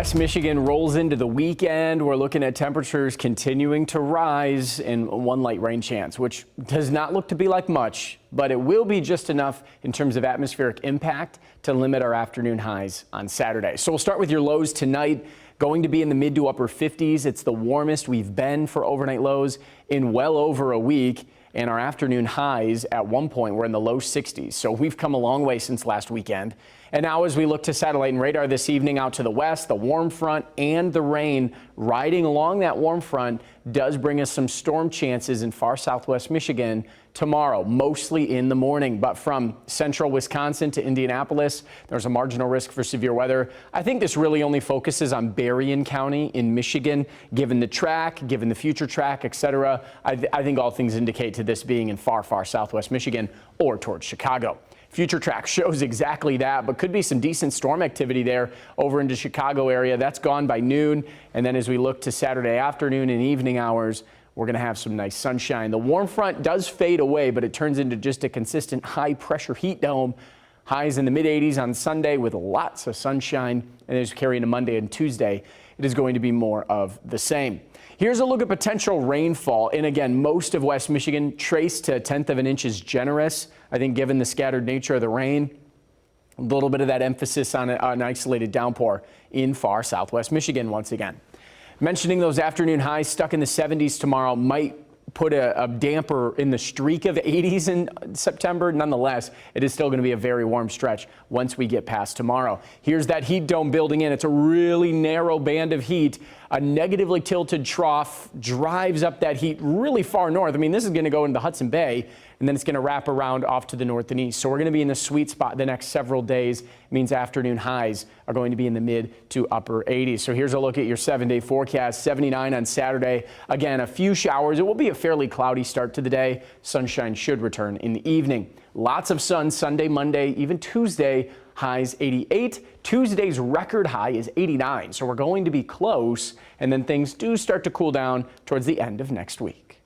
West Michigan rolls into the weekend. We're looking at temperatures continuing to rise and one light rain chance, which does not look to be like much, but it will be just enough in terms of atmospheric impact to limit our afternoon highs on Saturday. So we'll start with your lows tonight. Going to be in the mid to upper 50s. It's the warmest we've been for overnight lows in well over a week. And our afternoon highs at one point were in the low 60s. So we've come a long way since last weekend. And now as we look to satellite and radar this evening out to the west, the warm front and the rain riding along that warm front does bring us some storm chances in far southwest Michigan tomorrow, mostly in the morning. But from central Wisconsin to Indianapolis, there's a marginal risk for severe weather. I think this really only focuses on Berrien County in Michigan, given the track, given the future track, etc. I think all things indicate to this being in far southwest Michigan or towards Chicago. Future track shows exactly that, but could be some decent storm activity there over into Chicago area. That's gone by noon. And then as we look to Saturday afternoon and evening hours, we're going to have some nice sunshine. The warm front does fade away, but it turns into just a consistent high pressure heat dome. Highs in the mid 80s on Sunday with lots of sunshine. And as we carry into Monday and Tuesday, it is going to be more of the same. Here's a look at potential rainfall. And again, most of West Michigan traced to 1/10 of an inch is generous. I think given the scattered nature of the rain, a little bit of that emphasis on an isolated downpour in far southwest Michigan once again. Mentioning those afternoon highs stuck in the 70s tomorrow might put a damper in the streak of 80s in September. Nonetheless, it is still going to be a very warm stretch once we get past tomorrow. Here's that heat dome building in. It's a really narrow band of heat. A negatively tilted trough drives up that heat really far north. I mean, this is going to go into the Hudson Bay, and then it's going to wrap around off to the north and east. So we're going to be in the sweet spot the next several days. It means afternoon highs are going to be in the mid to upper 80s. So here's a look at your 7-day forecast. 79 on Saturday. Again, a few showers. It will be a fairly cloudy start to the day. Sunshine should return in the evening. Lots of sun Sunday, Monday, even Tuesday. Highs 88. Tuesday's record high is 89. So we're going to be close. And then things do start to cool down towards the end of next week.